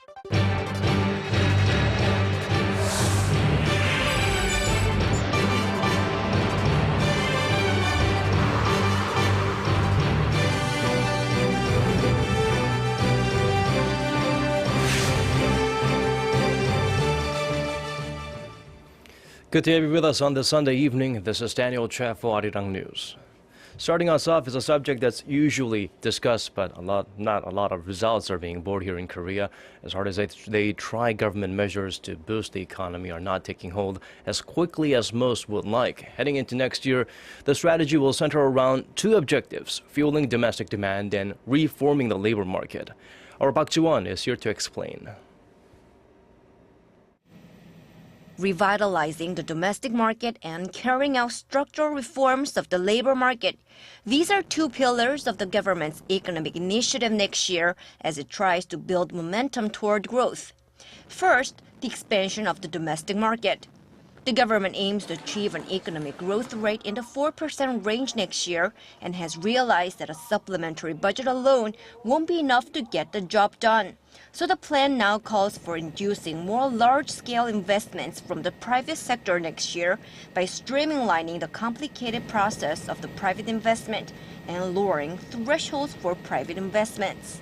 Good to have you with us on this Sunday evening. This is Daniel Choy for Arirang News. Starting us off is a subject that's usually discussed, but not a lot of results are being born here in Korea. As hard as they try, government measures to boost the economy are not taking hold as quickly as most would like. Heading into next year, the strategy will center around two objectives: fueling domestic demand and reforming the labor market. Our Park Ji-won is here to explain. Revitalizing the domestic market and carrying out structural reforms of the labor market. These are two pillars of the government's economic initiative next year as it tries to build momentum toward growth. First, the expansion of the domestic market. The government aims to achieve an economic growth rate in the 4% range next year and has realized that a supplementary budget alone won't be enough to get the job done. So the plan now calls for inducing more large-scale investments from the private sector next year by streamlining the complicated process of the private investment and lowering thresholds for private investments.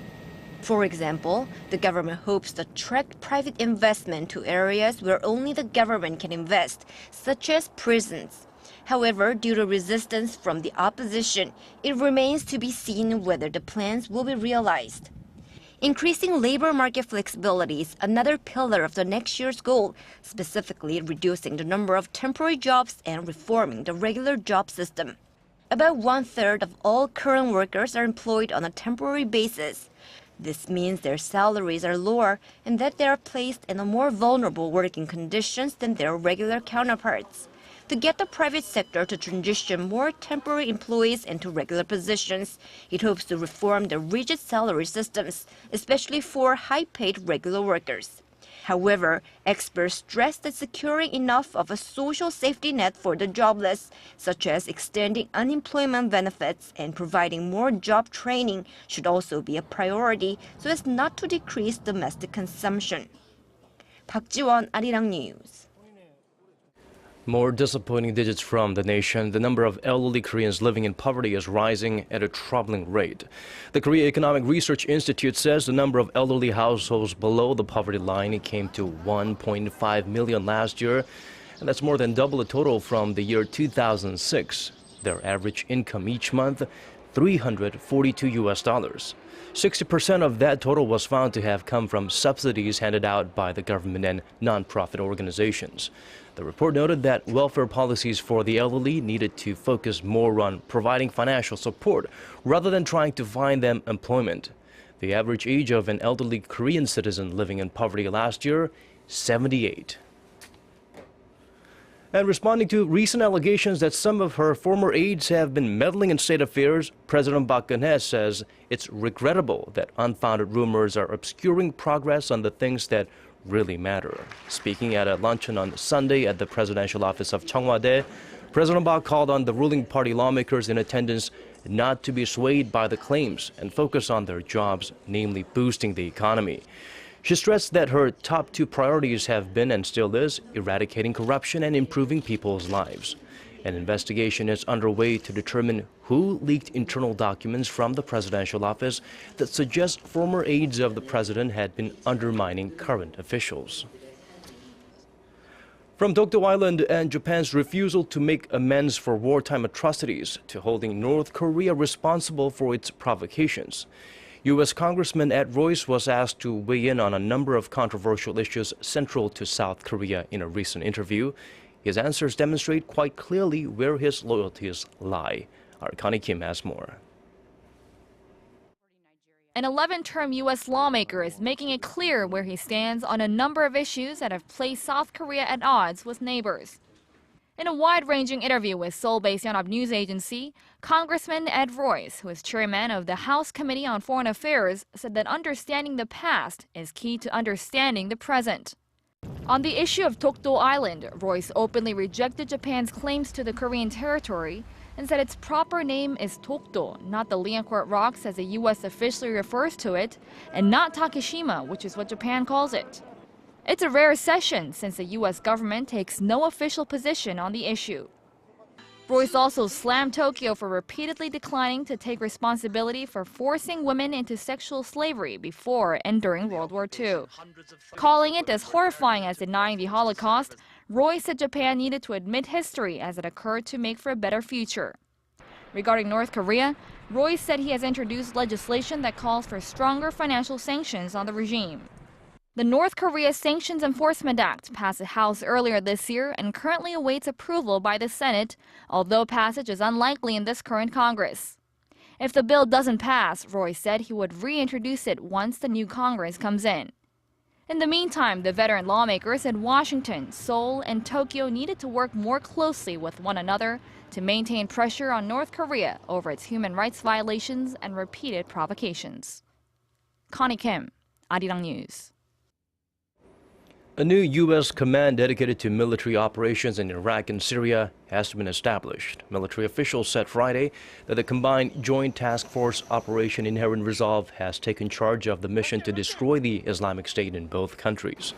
For example, the government hopes to attract private investment to areas where only the government can invest, such as prisons. However, due to resistance from the opposition, it remains to be seen whether the plans will be realized. Increasing labor market flexibility is another pillar of the next year's goal, specifically reducing the number of temporary jobs and reforming the regular job system. About 1/3 of all current workers are employed on a temporary basis. This means their salaries are lower and that they are placed in a more vulnerable working conditions than their regular counterparts. To get the private sector to transition more temporary employees into regular positions, it hopes to reform the rigid salary systems, especially for high-paid regular workers. However, experts stress that securing enough of a social safety net for the jobless, such as extending unemployment benefits and providing more job training, should also be a priority so as not to decrease domestic consumption. Park Ji-won, Arirang News. More disappointing digits from the nation. The number of elderly Koreans living in poverty is rising at a troubling rate. The Korea Economic Research Institute says the number of elderly households below the poverty line came to 1.5 million last year, and that's more than double the total from the year 2006. Their average income each month, $342. 60% of that total was found to have come from subsidies handed out by the government and non-profit organizations. The report noted that welfare policies for the elderly needed to focus more on providing financial support rather than trying to find them employment. The average age of an elderly Korean citizen living in poverty last year, 78. And responding to recent allegations that some of her former aides have been meddling in state affairs, President Park Geun-hye says it's regrettable that unfounded rumors are obscuring progress on the things that really matter. Speaking at a luncheon on Sunday at the presidential office of Cheongwade, President Park called on the ruling party lawmakers in attendance not to be swayed by the claims and focus on their jobs, namely boosting the economy. She stressed that her top two priorities have been and still is eradicating corruption and improving people's lives. An investigation is underway to determine who leaked internal documents from the presidential office that suggest former aides of the president had been undermining current officials. From Dokdo Island and Japan's refusal to make amends for wartime atrocities to holding North Korea responsible for its provocations, U.S. Congressman Ed Royce was asked to weigh in on a number of controversial issues central to South Korea in a recent interview. His answers demonstrate quite clearly where his loyalties lie. Our Connie Kim has more. An 11-term U.S. lawmaker is making it clear where he stands on a number of issues that have placed South Korea at odds with neighbors. In a wide-ranging interview with Seoul-based Yonhap News Agency, Congressman Ed Royce, who is chairman of the House Committee on Foreign Affairs, said that understanding the past is key to understanding the present. On the issue of Dokdo Island, Royce openly rejected Japan's claims to the Korean territory, and said its proper name is Tokdo, not the Liancourt Rocks as the U.S. officially refers to it, and not Takeshima, which is what Japan calls it. It's a rare session since the U.S. government takes no official position on the issue. Royce also slammed Tokyo for repeatedly declining to take responsibility for forcing women into sexual slavery before and during World War II. Calling it as horrifying as denying the Holocaust, Royce said Japan needed to admit history as it occurred to make for a better future. Regarding North Korea, Royce said he has introduced legislation that calls for stronger financial sanctions on the regime. The North Korea Sanctions Enforcement Act passed the House earlier this year and currently awaits approval by the Senate, although passage is unlikely in this current Congress. If the bill doesn't pass, Royce said he would reintroduce it once the new Congress comes in. In the meantime, the veteran lawmakers in Washington, Seoul, and Tokyo needed to work more closely with one another to maintain pressure on North Korea over its human rights violations and repeated provocations. Connie Kim, Arirang News. A new U.S. command dedicated to military operations in Iraq and Syria has been established. Military officials said Friday that the combined Joint Task Force Operation Inherent Resolve has taken charge of the mission to destroy the Islamic State in both countries.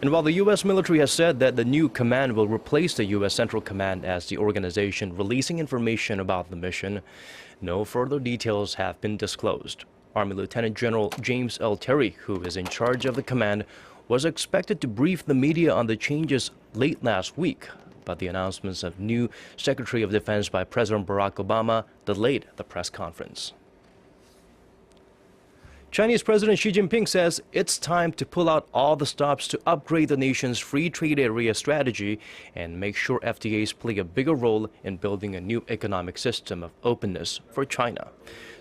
And while the U.S. military has said that the new command will replace the U.S. Central Command as the organization releasing information about the mission, no further details have been disclosed. Army Lieutenant General James L. Terry, who is in charge of the command, was expected to brief the media on the changes late last week, but the announcements of new Secretary of Defense by President Barack Obama delayed the press conference. Chinese President Xi Jinping says it's time to pull out all the stops to upgrade the nation's free trade area strategy and make sure FTAs play a bigger role in building a new economic system of openness for China.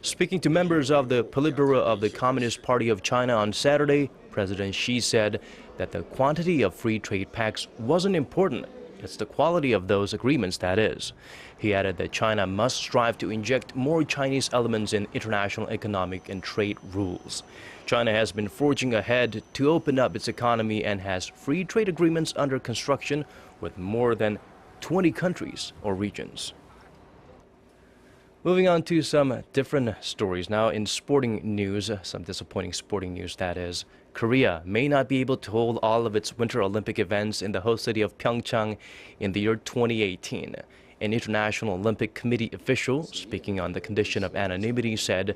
Speaking to members of the Politburo of the Communist Party of China on Saturday, President Xi said that the quantity of free trade pacts wasn't important. It's the quality of those agreements that is. He added that China must strive to inject more Chinese elements in international economic and trade rules. China has been forging ahead to open up its economy and has free trade agreements under construction with more than 20 countries or regions. Moving on to some different stories now in sporting news, some disappointing sporting news that is. Korea may not be able to hold all of its Winter Olympic events in the host city of Pyeongchang in the year 2018. An International Olympic Committee official, speaking on the condition of anonymity, said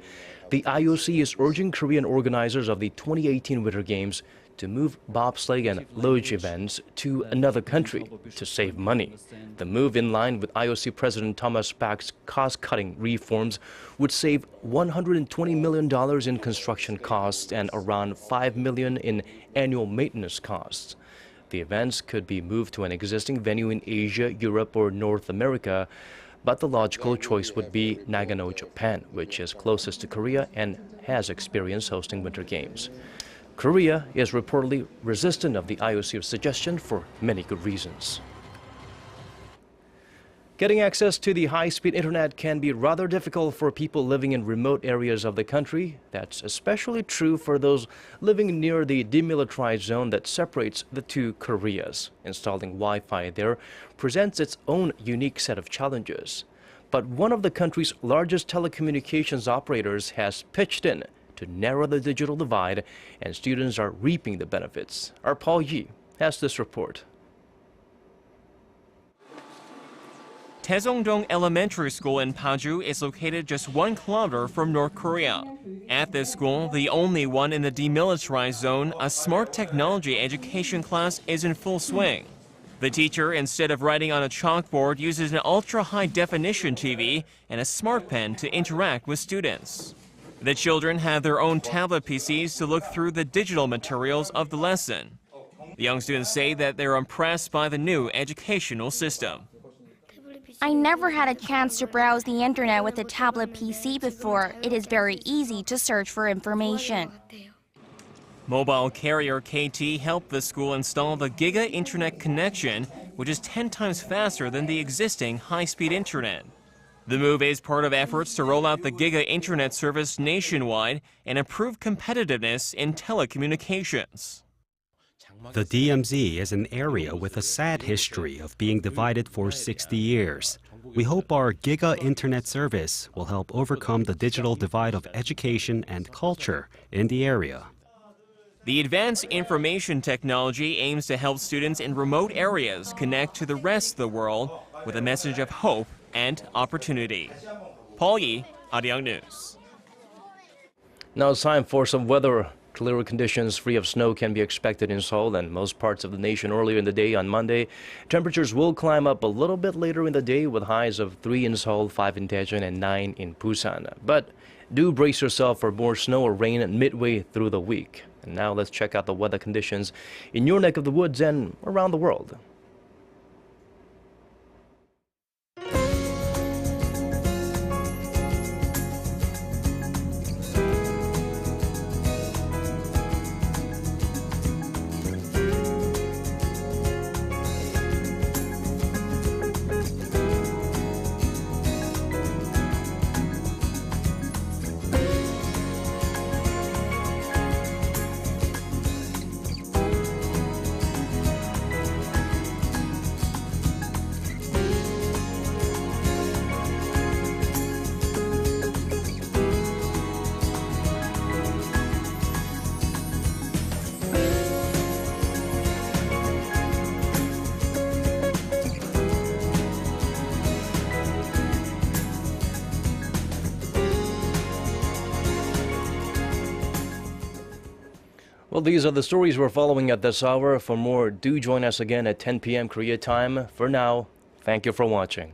the IOC is urging Korean organizers of the 2018 Winter Games to move bobsleigh and luge events to another country to save money. The move, in line with IOC President Thomas Bach's cost-cutting reforms, would save $120 million in construction costs and around $5 million in annual maintenance costs. The events could be moved to an existing venue in Asia, Europe, or North America, but the logical choice would be Nagano, Japan, which is closest to Korea and has experience hosting Winter Games. Korea is reportedly resistant of the IOC's suggestion for many good reasons. Getting access to the high-speed internet can be rather difficult for people living in remote areas of the country. That's especially true for those living near the demilitarized zone that separates the two Koreas. Installing Wi-Fi there presents its own unique set of challenges. But one of the country's largest telecommunications operators has pitched in to narrow the digital divide, and students are reaping the benefits. Our Paul Yi has this report. Taesongdong Elementary School in Paju is located just 1 kilometer from North Korea. At this school, the only one in the demilitarized zone, a smart technology education class is in full swing. The teacher, instead of writing on a chalkboard, uses an ultra-high-definition TV and a smart pen to interact with students. The children have their own tablet PCs to look through the digital materials of the lesson. The young students say that they're impressed by the new educational system. I never had a chance to browse the internet with a tablet PC before. It is very easy to search for information. Mobile carrier KT helped the school install the Giga Internet connection, which is 10 times faster than the existing high-speed internet. The move is part of efforts to roll out the Giga Internet service nationwide and improve competitiveness in telecommunications. The DMZ is an area with a sad history of being divided for 60 years. We hope our Giga Internet service will help overcome the digital divide of education and culture in the area. The advanced information technology aims to help students in remote areas connect to the rest of the world with a message of hope and opportunity. Paul Yi, Arirang News. Now it's time for some weather. Clearer conditions free of snow can be expected in Seoul and most parts of the nation earlier in the day on Monday. Temperatures will climb up a little bit later in the day with highs of 3 in Seoul, 5 in Daejeon, and 9 in Busan. But do brace yourself for more snow or rain midway through the week. And now let's check out the weather conditions in your neck of the woods and around the world. Well, these are the stories we're following at this hour. For more, do join us again at 10 p.m. Korea time. For now, thank you for watching.